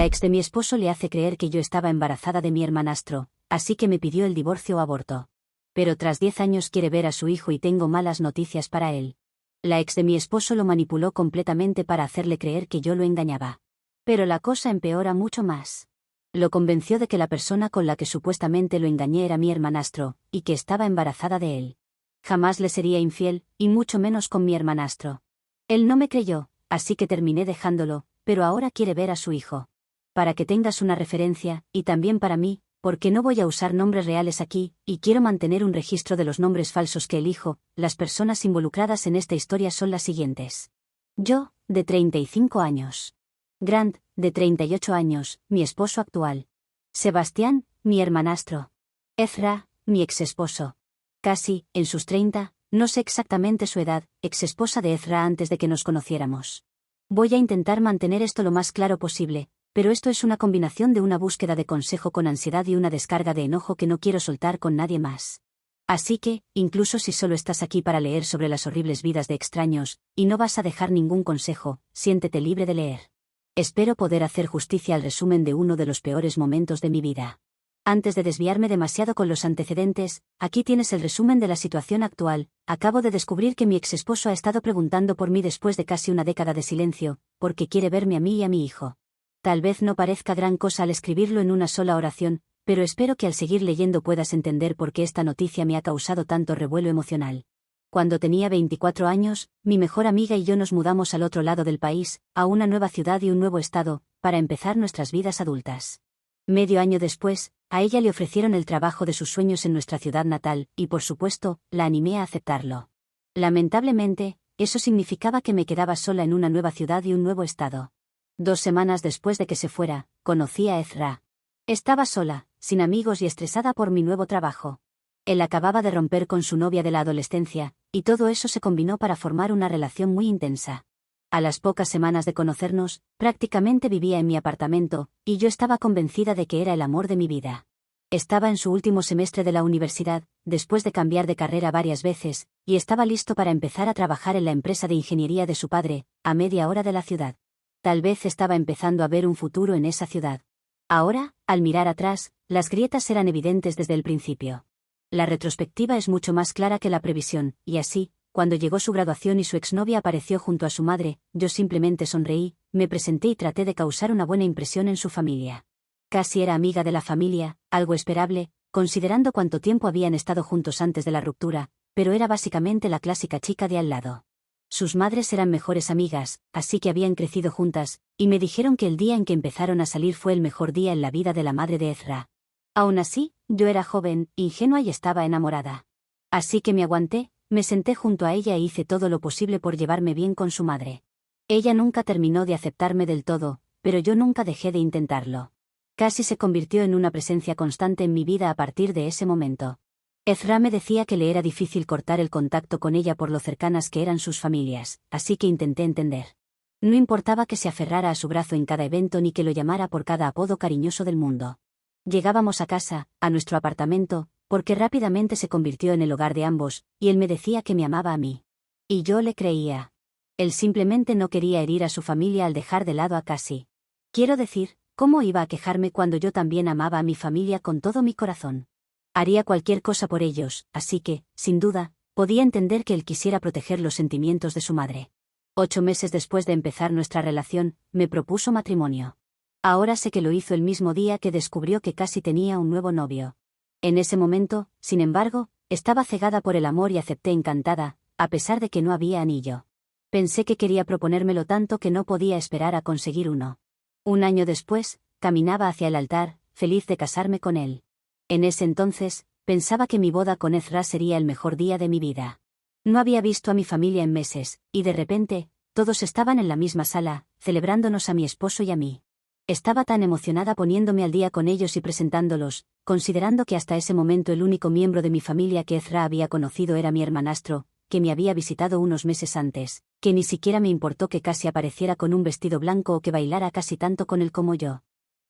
La ex de mi esposo le hace creer que yo estaba embarazada de mi hermanastro, así que me pidió el divorcio o aborto. Pero tras 10 años quiere ver a su hijo y tengo malas noticias para él. La ex de mi esposo lo manipuló completamente para hacerle creer que yo lo engañaba. Pero la cosa empeora mucho más. Lo convenció de que la persona con la que supuestamente lo engañé era mi hermanastro, y que estaba embarazada de él. Jamás le sería infiel, y mucho menos con mi hermanastro. Él no me creyó, así que terminé dejándolo, pero ahora quiere ver a su hijo. Para que tengas una referencia, y también para mí, porque no voy a usar nombres reales aquí, y quiero mantener un registro de los nombres falsos que elijo. Las personas involucradas en esta historia son las siguientes. Yo, de 35 años. Grant, de 38 años, mi esposo actual. Sebastián, mi hermanastro. Ezra, mi exesposo. Cassie, en sus 30, no sé exactamente su edad, exesposa de Ezra antes de que nos conociéramos. Voy a intentar mantener esto lo más claro posible, pero esto es una combinación de una búsqueda de consejo con ansiedad y una descarga de enojo que no quiero soltar con nadie más. Así que, incluso si solo estás aquí para leer sobre las horribles vidas de extraños, y no vas a dejar ningún consejo, siéntete libre de leer. Espero poder hacer justicia al resumen de uno de los peores momentos de mi vida. Antes de desviarme demasiado con los antecedentes, aquí tienes el resumen de la situación actual. Acabo de descubrir que mi exesposo ha estado preguntando por mí después de casi una década de silencio, porque quiere verme a mí y a mi hijo. Tal vez no parezca gran cosa al escribirlo en una sola oración, pero espero que al seguir leyendo puedas entender por qué esta noticia me ha causado tanto revuelo emocional. Cuando tenía 24 años, mi mejor amiga y yo nos mudamos al otro lado del país, a una nueva ciudad y un nuevo estado, para empezar nuestras vidas adultas. Medio año después, a ella le ofrecieron el trabajo de sus sueños en nuestra ciudad natal, y por supuesto, la animé a aceptarlo. Lamentablemente, eso significaba que me quedaba sola en una nueva ciudad y un nuevo estado. 2 semanas después de que se fuera, conocí a Ezra. Estaba sola, sin amigos y estresada por mi nuevo trabajo. Él acababa de romper con su novia de la adolescencia, y todo eso se combinó para formar una relación muy intensa. A las pocas semanas de conocernos, prácticamente vivía en mi apartamento, y yo estaba convencida de que era el amor de mi vida. Estaba en su último semestre de la universidad, después de cambiar de carrera varias veces, y estaba listo para empezar a trabajar en la empresa de ingeniería de su padre, a media hora de la ciudad. Tal vez estaba empezando a ver un futuro en esa ciudad. Ahora, al mirar atrás, las grietas eran evidentes desde el principio. La retrospectiva es mucho más clara que la previsión, y así, cuando llegó su graduación y su exnovia apareció junto a su madre, yo simplemente sonreí, me presenté y traté de causar una buena impresión en su familia. Casi era amiga de la familia, algo esperable, considerando cuánto tiempo habían estado juntos antes de la ruptura, pero era básicamente la clásica chica de al lado. Sus madres eran mejores amigas, así que habían crecido juntas, y me dijeron que el día en que empezaron a salir fue el mejor día en la vida de la madre de Ezra. Aún así, yo era joven, ingenua y estaba enamorada. Así que me aguanté, me senté junto a ella e hice todo lo posible por llevarme bien con su madre. Ella nunca terminó de aceptarme del todo, pero yo nunca dejé de intentarlo. Casi se convirtió en una presencia constante en mi vida a partir de ese momento. Ezra me decía que le era difícil cortar el contacto con ella por lo cercanas que eran sus familias, así que intenté entender. No importaba que se aferrara a su brazo en cada evento ni que lo llamara por cada apodo cariñoso del mundo. Llegábamos a casa, a nuestro apartamento, porque rápidamente se convirtió en el hogar de ambos, y él me decía que me amaba a mí. Y yo le creía. Él simplemente no quería herir a su familia al dejar de lado a Cassie. Quiero decir, ¿cómo iba a quejarme cuando yo también amaba a mi familia con todo mi corazón? Haría cualquier cosa por ellos, así que, sin duda, podía entender que él quisiera proteger los sentimientos de su madre. 8 meses después de empezar nuestra relación, me propuso matrimonio. Ahora sé que lo hizo el mismo día que descubrió que Cassie tenía un nuevo novio. En ese momento, sin embargo, estaba cegada por el amor y acepté encantada, a pesar de que no había anillo. Pensé que quería proponérmelo tanto que no podía esperar a conseguir uno. 1 año después, caminaba hacia el altar, feliz de casarme con él. En ese entonces, pensaba que mi boda con Ezra sería el mejor día de mi vida. No había visto a mi familia en meses, y de repente, todos estaban en la misma sala, celebrándonos a mi esposo y a mí. Estaba tan emocionada poniéndome al día con ellos y presentándolos, considerando que hasta ese momento el único miembro de mi familia que Ezra había conocido era mi hermanastro, que me había visitado unos meses antes, que ni siquiera me importó que Cassie apareciera con un vestido blanco o que bailara casi tanto con él como yo.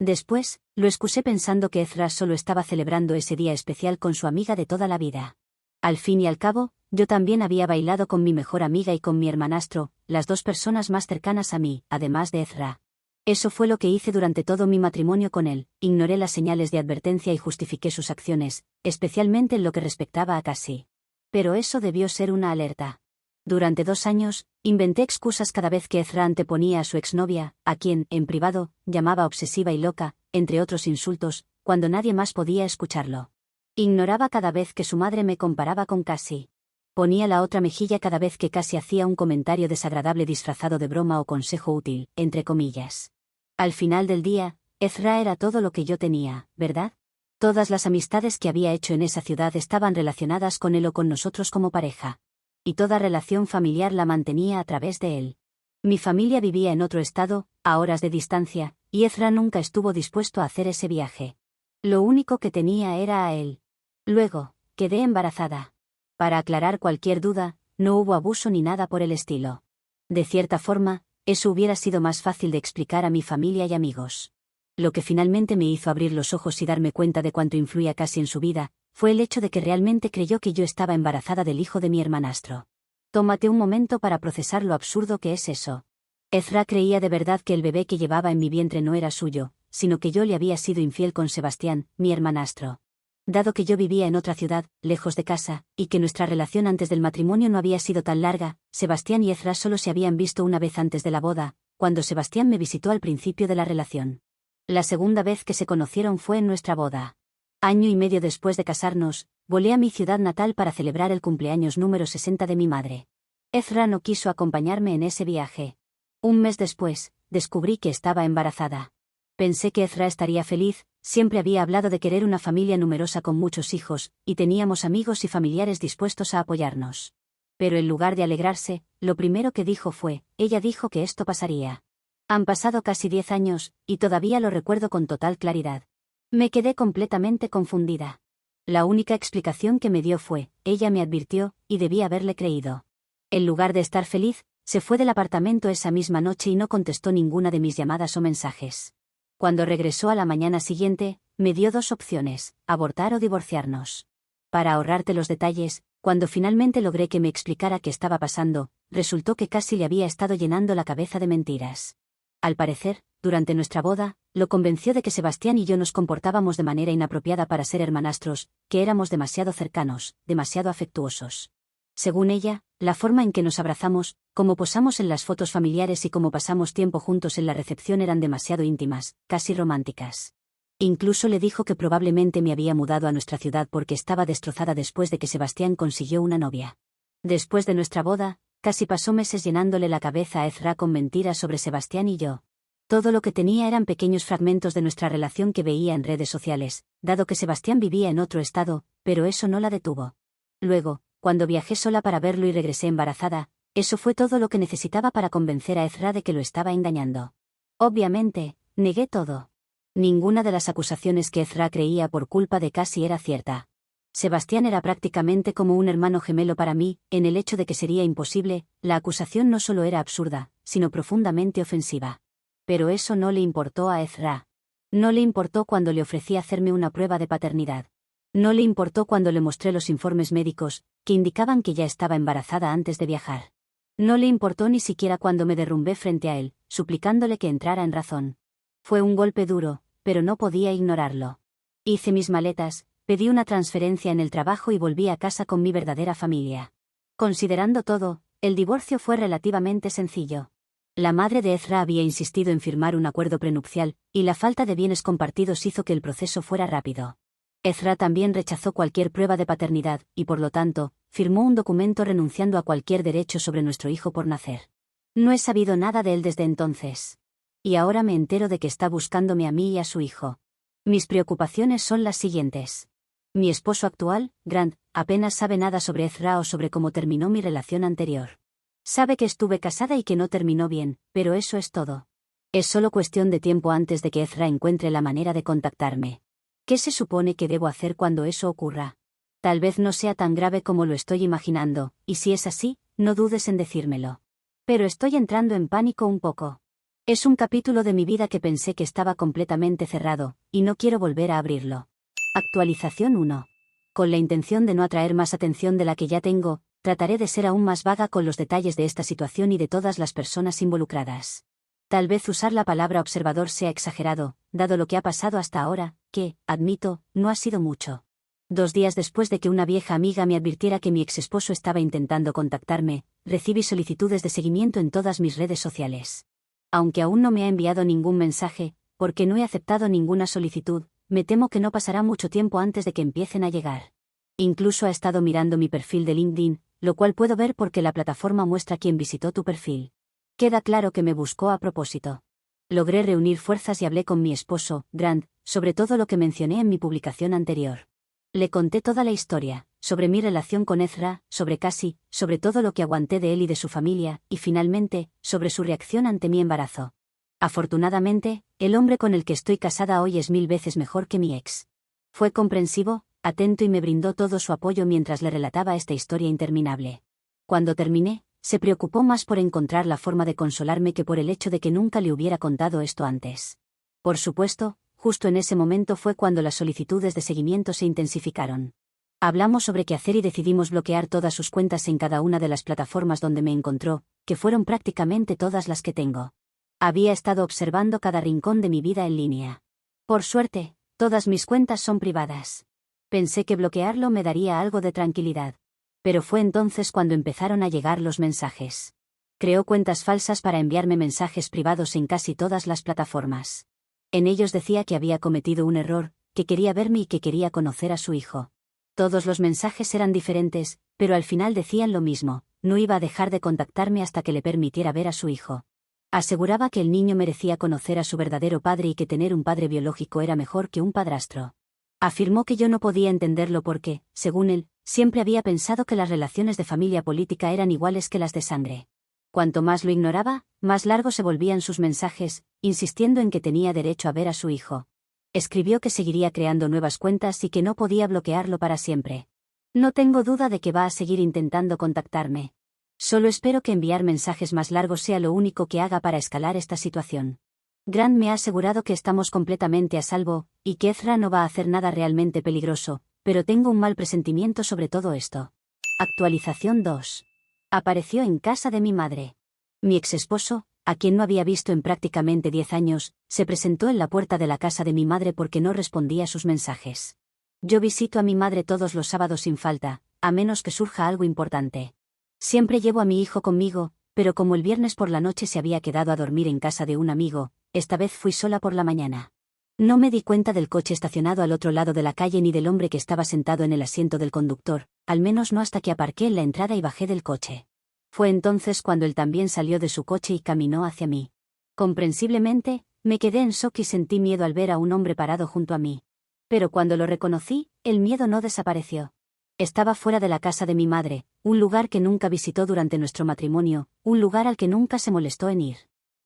Después, lo excusé pensando que Ezra solo estaba celebrando ese día especial con su amiga de toda la vida. Al fin y al cabo, yo también había bailado con mi mejor amiga y con mi hermanastro, las 2 personas más cercanas a mí, además de Ezra. Eso fue lo que hice durante todo mi matrimonio con él, ignoré las señales de advertencia y justifiqué sus acciones, especialmente en lo que respectaba a Cassie. Pero eso debió ser una alerta. Durante 2 años, inventé excusas cada vez que Ezra anteponía a su exnovia, a quien, en privado, llamaba obsesiva y loca, entre otros insultos, cuando nadie más podía escucharlo. Ignoraba cada vez que su madre me comparaba con Cassie. Ponía la otra mejilla cada vez que Cassie hacía un comentario desagradable disfrazado de broma o consejo útil, entre comillas. Al final del día, Ezra era todo lo que yo tenía, ¿verdad? Todas las amistades que había hecho en esa ciudad estaban relacionadas con él o con nosotros como pareja. Y toda relación familiar la mantenía a través de él. Mi familia vivía en otro estado, a horas de distancia, y Ezra nunca estuvo dispuesto a hacer ese viaje. Lo único que tenía era a él. Luego, quedé embarazada. Para aclarar cualquier duda, no hubo abuso ni nada por el estilo. De cierta forma, eso hubiera sido más fácil de explicar a mi familia y amigos. Lo que finalmente me hizo abrir los ojos y darme cuenta de cuánto influía Cassie en su vida, fue el hecho de que realmente creyó que yo estaba embarazada del hijo de mi hermanastro. Tómate un momento para procesar lo absurdo que es eso. Ezra creía de verdad que el bebé que llevaba en mi vientre no era suyo, sino que yo le había sido infiel con Sebastián, mi hermanastro. Dado que yo vivía en otra ciudad, lejos de casa, y que nuestra relación antes del matrimonio no había sido tan larga, Sebastián y Ezra solo se habían visto una vez antes de la boda, cuando Sebastián me visitó al principio de la relación. La segunda vez que se conocieron fue en nuestra boda. Año y medio después de casarnos, volé a mi ciudad natal para celebrar el cumpleaños número 60 de mi madre. Ezra no quiso acompañarme en ese viaje. Un mes después, descubrí que estaba embarazada. Pensé que Ezra estaría feliz, siempre había hablado de querer una familia numerosa con muchos hijos, y teníamos amigos y familiares dispuestos a apoyarnos. Pero en lugar de alegrarse, lo primero que dijo fue, ella dijo que esto pasaría. Han pasado casi 10 años, y todavía lo recuerdo con total claridad. Me quedé completamente confundida. La única explicación que me dio fue, ella me advirtió, y debí haberle creído. En lugar de estar feliz, se fue del apartamento esa misma noche y no contestó ninguna de mis llamadas o mensajes. Cuando regresó a la mañana siguiente, me dio 2 opciones, abortar o divorciarnos. Para ahorrarte los detalles, cuando finalmente logré que me explicara qué estaba pasando, resultó que casi le había estado llenando la cabeza de mentiras. Al parecer, durante nuestra boda, lo convenció de que Sebastián y yo nos comportábamos de manera inapropiada para ser hermanastros, que éramos demasiado cercanos, demasiado afectuosos. Según ella, la forma en que nos abrazamos, cómo posamos en las fotos familiares y cómo pasamos tiempo juntos en la recepción eran demasiado íntimas, casi románticas. Incluso le dijo que probablemente me había mudado a nuestra ciudad porque estaba destrozada después de que Sebastián consiguió una novia. Después de nuestra boda, casi pasó meses llenándole la cabeza a Ezra con mentiras sobre Sebastián y yo. Todo lo que tenía eran pequeños fragmentos de nuestra relación que veía en redes sociales, dado que Sebastián vivía en otro estado, pero eso no la detuvo. Luego, cuando viajé sola para verlo y regresé embarazada, eso fue todo lo que necesitaba para convencer a Ezra de que lo estaba engañando. Obviamente, negué todo. Ninguna de las acusaciones que Ezra creía por culpa de Cassie era cierta. Sebastián era prácticamente como un hermano gemelo para mí, en el hecho de que sería imposible, la acusación no solo era absurda, sino profundamente ofensiva. Pero eso no le importó a Ezra. No le importó cuando le ofrecí hacerme una prueba de paternidad. No le importó cuando le mostré los informes médicos, que indicaban que ya estaba embarazada antes de viajar. No le importó ni siquiera cuando me derrumbé frente a él, suplicándole que entrara en razón. Fue un golpe duro, pero no podía ignorarlo. Hice mis maletas, pedí una transferencia en el trabajo y volví a casa con mi verdadera familia. Considerando todo, el divorcio fue relativamente sencillo. La madre de Ezra había insistido en firmar un acuerdo prenupcial, y la falta de bienes compartidos hizo que el proceso fuera rápido. Ezra también rechazó cualquier prueba de paternidad, y por lo tanto, firmó un documento renunciando a cualquier derecho sobre nuestro hijo por nacer. No he sabido nada de él desde entonces. Y ahora me entero de que está buscándome a mí y a su hijo. Mis preocupaciones son las siguientes. Mi esposo actual, Grant, apenas sabe nada sobre Ezra o sobre cómo terminó mi relación anterior. Sabe que estuve casada y que no terminó bien, pero eso es todo. Es solo cuestión de tiempo antes de que Ezra encuentre la manera de contactarme. ¿Qué se supone que debo hacer cuando eso ocurra? Tal vez no sea tan grave como lo estoy imaginando, y si es así, no dudes en decírmelo. Pero estoy entrando en pánico un poco. Es un capítulo de mi vida que pensé que estaba completamente cerrado, y no quiero volver a abrirlo. Actualización 1. Con la intención de no atraer más atención de la que ya tengo, trataré de ser aún más vaga con los detalles de esta situación y de todas las personas involucradas. Tal vez usar la palabra observador sea exagerado, dado lo que ha pasado hasta ahora, que, admito, no ha sido mucho. 2 días después de que una vieja amiga me advirtiera que mi exesposo estaba intentando contactarme, recibí solicitudes de seguimiento en todas mis redes sociales. Aunque aún no me ha enviado ningún mensaje, porque no he aceptado ninguna solicitud, me temo que no pasará mucho tiempo antes de que empiecen a llegar. Incluso ha estado mirando mi perfil de LinkedIn, lo cual puedo ver porque la plataforma muestra quién visitó tu perfil. Queda claro que me buscó a propósito. Logré reunir fuerzas y hablé con mi esposo, Grant, sobre todo lo que mencioné en mi publicación anterior. Le conté toda la historia, sobre mi relación con Ezra, sobre Cassie, sobre todo lo que aguanté de él y de su familia, y finalmente, sobre su reacción ante mi embarazo. Afortunadamente, el hombre con el que estoy casada hoy es 1000 veces mejor que mi ex. Fue comprensivo, atento y me brindó todo su apoyo mientras le relataba esta historia interminable. Cuando terminé, se preocupó más por encontrar la forma de consolarme que por el hecho de que nunca le hubiera contado esto antes. Por supuesto, justo en ese momento fue cuando las solicitudes de seguimiento se intensificaron. Hablamos sobre qué hacer y decidimos bloquear todas sus cuentas en cada una de las plataformas donde me encontró, que fueron prácticamente todas las que tengo. Había estado observando cada rincón de mi vida en línea. Por suerte, todas mis cuentas son privadas. Pensé que bloquearlo me daría algo de tranquilidad. Pero fue entonces cuando empezaron a llegar los mensajes. Creó cuentas falsas para enviarme mensajes privados en casi todas las plataformas. En ellos decía que había cometido un error, que quería verme y que quería conocer a su hijo. Todos los mensajes eran diferentes, pero al final decían lo mismo: no iba a dejar de contactarme hasta que le permitiera ver a su hijo. Aseguraba que el niño merecía conocer a su verdadero padre y que tener un padre biológico era mejor que un padrastro. Afirmó que yo no podía entenderlo porque, según él, siempre había pensado que las relaciones de familia política eran iguales que las de sangre. Cuanto más lo ignoraba, más largos se volvían sus mensajes, insistiendo en que tenía derecho a ver a su hijo. Escribió que seguiría creando nuevas cuentas y que no podía bloquearlo para siempre. No tengo duda de que va a seguir intentando contactarme. Solo espero que enviar mensajes más largos sea lo único que haga para escalar esta situación. Grant me ha asegurado que estamos completamente a salvo, y que Ezra no va a hacer nada realmente peligroso, pero tengo un mal presentimiento sobre todo esto. Actualización 2. Apareció en casa de mi madre. Mi exesposo, a quien no había visto en prácticamente 10 años, se presentó en la puerta de la casa de mi madre porque no respondía a sus mensajes. Yo visito a mi madre todos los sábados sin falta, a menos que surja algo importante. Siempre llevo a mi hijo conmigo, pero como el viernes por la noche se había quedado a dormir en casa de un amigo, esta vez fui sola por la mañana. No me di cuenta del coche estacionado al otro lado de la calle ni del hombre que estaba sentado en el asiento del conductor, al menos no hasta que aparqué en la entrada y bajé del coche. Fue entonces cuando él también salió de su coche y caminó hacia mí. Comprensiblemente, me quedé en shock y sentí miedo al ver a un hombre parado junto a mí. Pero cuando lo reconocí, el miedo no desapareció. Estaba fuera de la casa de mi madre, un lugar que nunca visitó durante nuestro matrimonio, un lugar al que nunca se molestó en ir.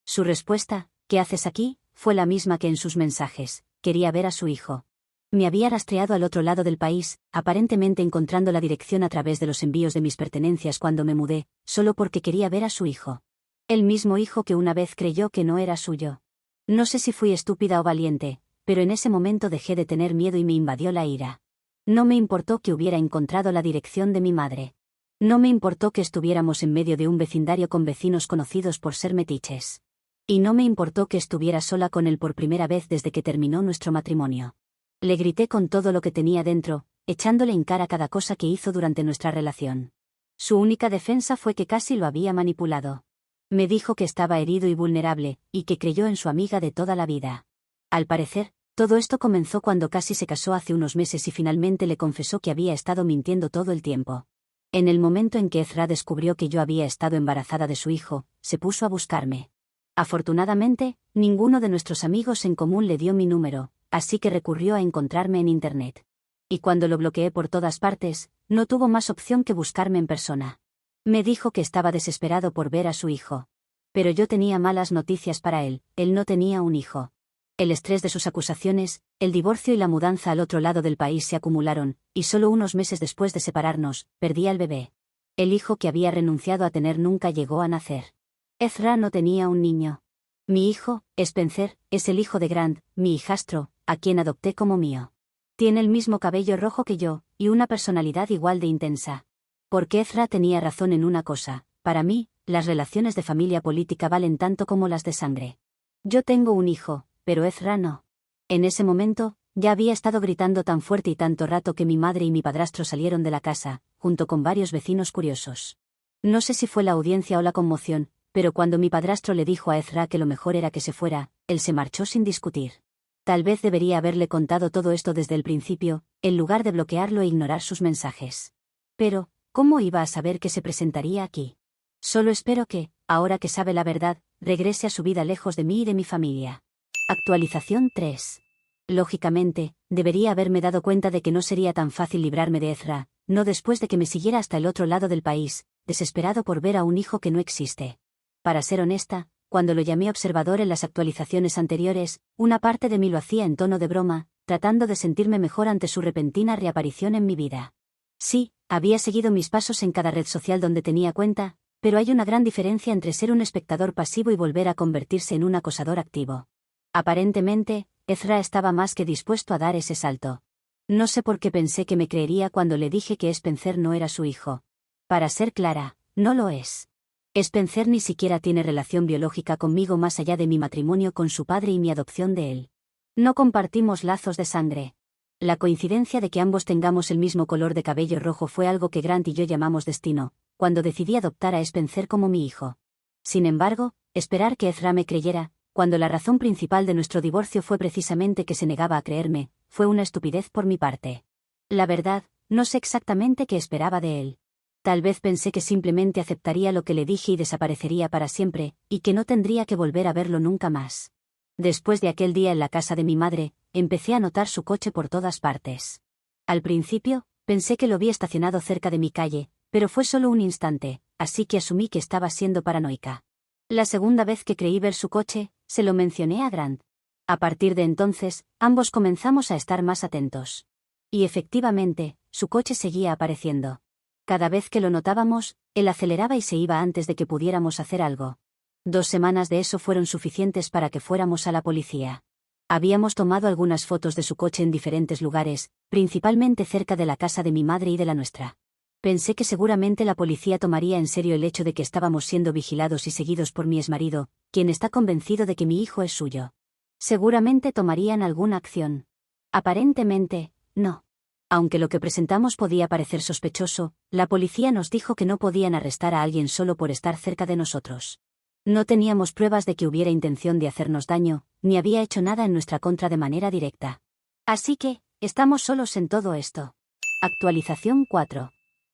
Su respuesta, ¿qué haces aquí?, fue la misma que en sus mensajes: quería ver a su hijo. Me había rastreado al otro lado del país, aparentemente encontrando la dirección a través de los envíos de mis pertenencias cuando me mudé, solo porque quería ver a su hijo. El mismo hijo que una vez creyó que no era suyo. No sé si fui estúpida o valiente, pero en ese momento dejé de tener miedo y me invadió la ira. No me importó que hubiera encontrado la dirección de mi madre. No me importó que estuviéramos en medio de un vecindario con vecinos conocidos por ser metiches. Y no me importó que estuviera sola con él por primera vez desde que terminó nuestro matrimonio. Le grité con todo lo que tenía dentro, echándole en cara cada cosa que hizo durante nuestra relación. Su única defensa fue que casi lo había manipulado. Me dijo que estaba herido y vulnerable, y que creyó en su amiga de toda la vida. Al parecer, todo esto comenzó cuando Cassie se casó hace unos meses y finalmente le confesó que había estado mintiendo todo el tiempo. En el momento en que Ezra descubrió que yo había estado embarazada de su hijo, se puso a buscarme. Afortunadamente, ninguno de nuestros amigos en común le dio mi número, así que recurrió a encontrarme en Internet. Y cuando lo bloqueé por todas partes, no tuvo más opción que buscarme en persona. Me dijo que estaba desesperado por ver a su hijo. Pero yo tenía malas noticias para él: él no tenía un hijo. El estrés de sus acusaciones, el divorcio y la mudanza al otro lado del país se acumularon, y solo unos meses después de separarnos, perdí al bebé. El hijo que había renunciado a tener nunca llegó a nacer. Ezra no tenía un niño. Mi hijo, Spencer, es el hijo de Grant, mi hijastro, a quien adopté como mío. Tiene el mismo cabello rojo que yo, y una personalidad igual de intensa. Porque Ezra tenía razón en una cosa: para mí, las relaciones de familia política valen tanto como las de sangre. Yo tengo un hijo, pero Ezra no. En ese momento, ya había estado gritando tan fuerte y tanto rato que mi madre y mi padrastro salieron de la casa, junto con varios vecinos curiosos. No sé si fue la audiencia o la conmoción, pero cuando mi padrastro le dijo a Ezra que lo mejor era que se fuera, él se marchó sin discutir. Tal vez debería haberle contado todo esto desde el principio, en lugar de bloquearlo e ignorar sus mensajes. Pero, ¿cómo iba a saber que se presentaría aquí? Solo espero que, ahora que sabe la verdad, regrese a su vida lejos de mí y de mi familia. Actualización 3. Lógicamente, debería haberme dado cuenta de que no sería tan fácil librarme de Ezra, no después de que me siguiera hasta el otro lado del país, desesperado por ver a un hijo que no existe. Para ser honesta, cuando lo llamé observador en las actualizaciones anteriores, una parte de mí lo hacía en tono de broma, tratando de sentirme mejor ante su repentina reaparición en mi vida. Sí, había seguido mis pasos en cada red social donde tenía cuenta, pero hay una gran diferencia entre ser un espectador pasivo y volver a convertirse en un acosador activo. Aparentemente, Ezra estaba más que dispuesto a dar ese salto. No sé por qué pensé que me creería cuando le dije que Spencer no era su hijo. Para ser clara, no lo es. Spencer ni siquiera tiene relación biológica conmigo más allá de mi matrimonio con su padre y mi adopción de él. No compartimos lazos de sangre. La coincidencia de que ambos tengamos el mismo color de cabello rojo fue algo que Grant y yo llamamos destino, cuando decidí adoptar a Spencer como mi hijo. Sin embargo, esperar que Ezra me creyera, cuando la razón principal de nuestro divorcio fue precisamente que se negaba a creerme, fue una estupidez por mi parte. La verdad, no sé exactamente qué esperaba de él. Tal vez pensé que simplemente aceptaría lo que le dije y desaparecería para siempre, y que no tendría que volver a verlo nunca más. Después de aquel día en la casa de mi madre, empecé a notar su coche por todas partes. Al principio, pensé que lo vi estacionado cerca de mi calle, pero fue solo un instante, así que asumí que estaba siendo paranoica. La segunda vez que creí ver su coche, se lo mencioné a Grant. A partir de entonces, ambos comenzamos a estar más atentos. Y efectivamente, su coche seguía apareciendo. Cada vez que lo notábamos, él aceleraba y se iba antes de que pudiéramos hacer algo. 2 semanas de eso fueron suficientes para que fuéramos a la policía. Habíamos tomado algunas fotos de su coche en diferentes lugares, principalmente cerca de la casa de mi madre y de la nuestra. Pensé que seguramente la policía tomaría en serio el hecho de que estábamos siendo vigilados y seguidos por mi exmarido, quien está convencido de que mi hijo es suyo. Seguramente tomarían alguna acción. Aparentemente, no. Aunque lo que presentamos podía parecer sospechoso, la policía nos dijo que no podían arrestar a alguien solo por estar cerca de nosotros. No teníamos pruebas de que hubiera intención de hacernos daño, ni había hecho nada en nuestra contra de manera directa. Así que, estamos solos en todo esto. Actualización 4.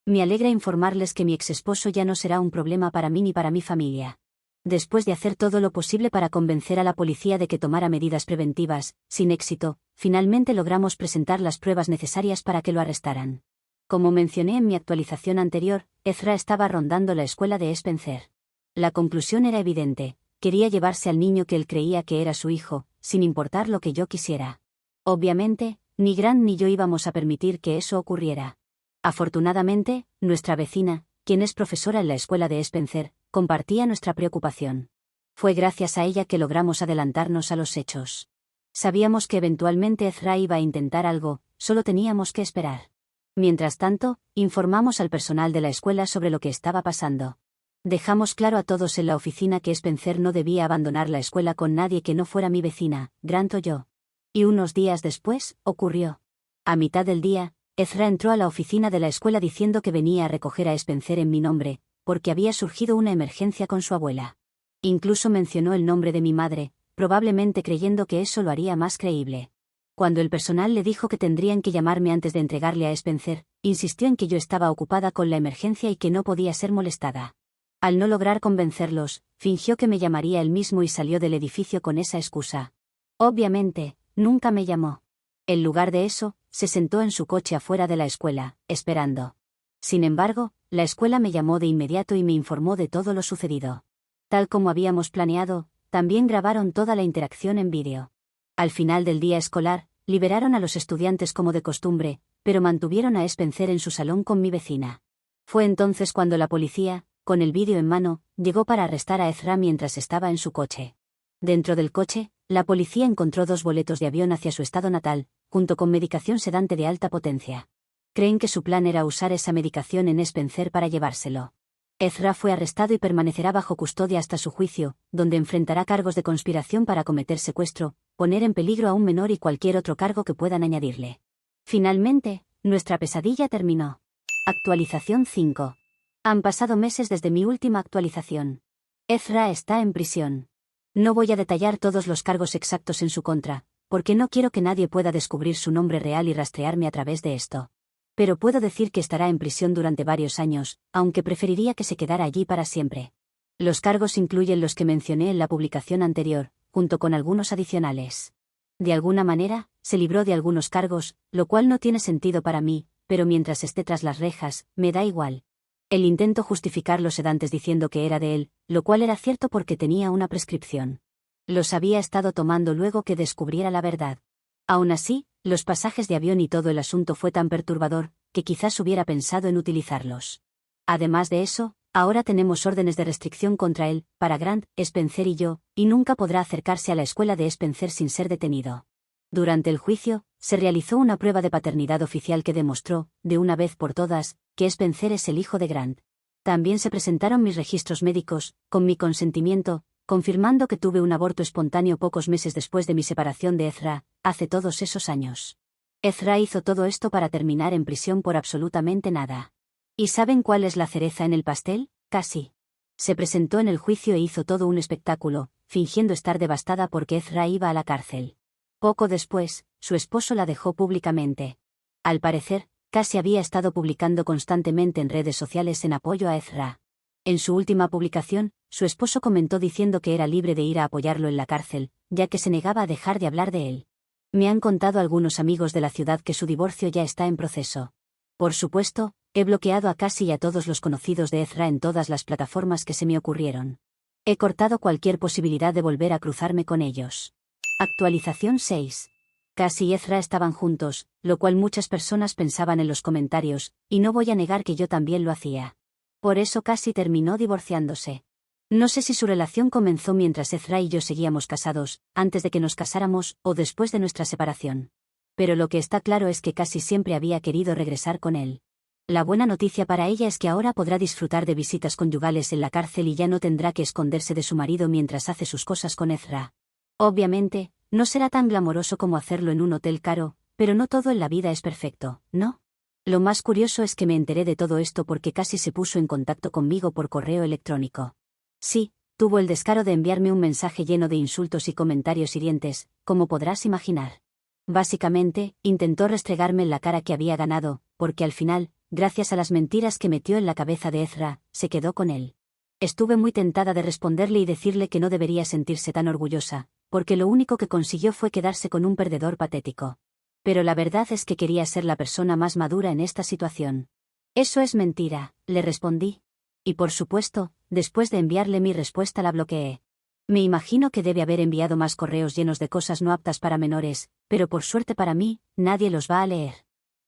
Me alegra informarles que mi exesposo ya no será un problema para mí ni para mi familia. Después de hacer todo lo posible para convencer a la policía de que tomara medidas preventivas, sin éxito, finalmente logramos presentar las pruebas necesarias para que lo arrestaran. Como mencioné en mi actualización anterior, Ezra estaba rondando la escuela de Spencer. La conclusión era evidente: quería llevarse al niño que él creía que era su hijo, sin importar lo que yo quisiera. Obviamente, ni Grant ni yo íbamos a permitir que eso ocurriera. Afortunadamente, nuestra vecina, quien es profesora en la escuela de Spencer, compartía nuestra preocupación. Fue gracias a ella que logramos adelantarnos a los hechos. Sabíamos que eventualmente Ezra iba a intentar algo, solo teníamos que esperar. Mientras tanto, informamos al personal de la escuela sobre lo que estaba pasando. Dejamos claro a todos en la oficina que Spencer no debía abandonar la escuela con nadie que no fuera mi vecina, Grant o yo. Y unos días después, ocurrió. A mitad del día, Ezra entró a la oficina de la escuela diciendo que venía a recoger a Spencer en mi nombre, porque había surgido una emergencia con su abuela. Incluso mencionó el nombre de mi madre, probablemente creyendo que eso lo haría más creíble. Cuando el personal le dijo que tendrían que llamarme antes de entregarle a Spencer, insistió en que yo estaba ocupada con la emergencia y que no podía ser molestada. Al no lograr convencerlos, fingió que me llamaría él mismo y salió del edificio con esa excusa. Obviamente, nunca me llamó. En lugar de eso, se sentó en su coche afuera de la escuela, esperando. Sin embargo, la escuela me llamó de inmediato y me informó de todo lo sucedido. Tal como habíamos planeado, también grabaron toda la interacción en vídeo. Al final del día escolar, liberaron a los estudiantes como de costumbre, pero mantuvieron a Spencer en su salón con mi vecina. Fue entonces cuando la policía, con el vídeo en mano, llegó para arrestar a Ezra mientras estaba en su coche. Dentro del coche, la policía encontró 2 boletos de avión hacia su estado natal, junto con medicación sedante de alta potencia. Creen que su plan era usar esa medicación en Spencer para llevárselo. Ezra fue arrestado y permanecerá bajo custodia hasta su juicio, donde enfrentará cargos de conspiración para cometer secuestro, poner en peligro a un menor y cualquier otro cargo que puedan añadirle. Finalmente, nuestra pesadilla terminó. Actualización 5. Han pasado meses desde mi última actualización. Ezra está en prisión. No voy a detallar todos los cargos exactos en su contra, porque no quiero que nadie pueda descubrir su nombre real y rastrearme a través de esto. Pero puedo decir que estará en prisión durante varios años, aunque preferiría que se quedara allí para siempre. Los cargos incluyen los que mencioné en la publicación anterior, junto con algunos adicionales. De alguna manera, se libró de algunos cargos, lo cual no tiene sentido para mí, pero mientras esté tras las rejas, me da igual. Él intentó justificar los sedantes diciendo que era de él, lo cual era cierto porque tenía una prescripción. Los había estado tomando luego que descubriera la verdad. Aún así, los pasajes de avión y todo el asunto fue tan perturbador, que quizás hubiera pensado en utilizarlos. Además de eso, ahora tenemos órdenes de restricción contra él, para Grant, Spencer y yo, y nunca podrá acercarse a la escuela de Spencer sin ser detenido. Durante el juicio, se realizó una prueba de paternidad oficial que demostró, de una vez por todas, que Spencer es el hijo de Grant. También se presentaron mis registros médicos, con mi consentimiento, confirmando que tuve un aborto espontáneo pocos meses después de mi separación de Ezra, hace todos esos años. Ezra hizo todo esto para terminar en prisión por absolutamente nada. ¿Y saben cuál es la cereza en el pastel? Cassie. Se presentó en el juicio e hizo todo un espectáculo, fingiendo estar devastada porque Ezra iba a la cárcel. Poco después, su esposo la dejó públicamente. Al parecer, Cassie había estado publicando constantemente en redes sociales en apoyo a Ezra. En su última publicación, su esposo comentó diciendo que era libre de ir a apoyarlo en la cárcel, ya que se negaba a dejar de hablar de él. Me han contado algunos amigos de la ciudad que su divorcio ya está en proceso. Por supuesto, he bloqueado a Cassie y a todos los conocidos de Ezra en todas las plataformas que se me ocurrieron. He cortado cualquier posibilidad de volver a cruzarme con ellos. Actualización 6. Cassie y Ezra estaban juntos, lo cual muchas personas pensaban en los comentarios, y no voy a negar que yo también lo hacía. Por eso Cassie terminó divorciándose. No sé si su relación comenzó mientras Ezra y yo seguíamos casados, antes de que nos casáramos, o después de nuestra separación. Pero lo que está claro es que Cassie siempre había querido regresar con él. La buena noticia para ella es que ahora podrá disfrutar de visitas conyugales en la cárcel y ya no tendrá que esconderse de su marido mientras hace sus cosas con Ezra. Obviamente, no será tan glamoroso como hacerlo en un hotel caro, pero no todo en la vida es perfecto, ¿no? Lo más curioso es que me enteré de todo esto porque Cassie se puso en contacto conmigo por correo electrónico. Sí, tuvo el descaro de enviarme un mensaje lleno de insultos y comentarios hirientes, como podrás imaginar. Básicamente, intentó restregarme en la cara que había ganado, porque al final, gracias a las mentiras que metió en la cabeza de Ezra, se quedó con él. Estuve muy tentada de responderle y decirle que no debería sentirse tan orgullosa, porque lo único que consiguió fue quedarse con un perdedor patético. Pero la verdad es que quería ser la persona más madura en esta situación. Eso es mentira, le respondí. Y por supuesto, después de enviarle mi respuesta la bloqueé. Me imagino que debe haber enviado más correos llenos de cosas no aptas para menores, pero por suerte para mí, nadie los va a leer.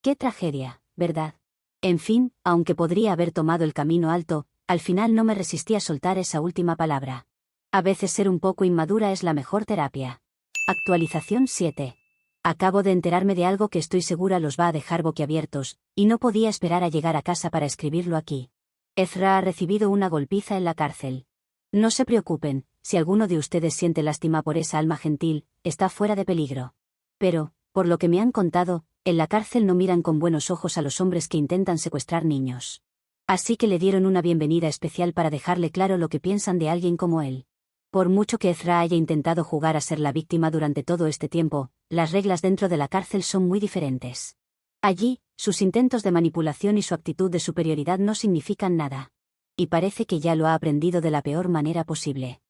Qué tragedia, ¿verdad? En fin, aunque podría haber tomado el camino alto, al final no me resistí a soltar esa última palabra. A veces ser un poco inmadura es la mejor terapia. Actualización 7. Acabo de enterarme de algo que estoy segura los va a dejar boquiabiertos, y no podía esperar a llegar a casa para escribirlo aquí. Ezra ha recibido una golpiza en la cárcel. No se preocupen, si alguno de ustedes siente lástima por esa alma gentil, está fuera de peligro. Pero, por lo que me han contado, en la cárcel no miran con buenos ojos a los hombres que intentan secuestrar niños. Así que le dieron una bienvenida especial para dejarle claro lo que piensan de alguien como él. Por mucho que Ezra haya intentado jugar a ser la víctima durante todo este tiempo, las reglas dentro de la cárcel son muy diferentes. Allí, sus intentos de manipulación y su actitud de superioridad no significan nada. Y parece que ya lo ha aprendido de la peor manera posible.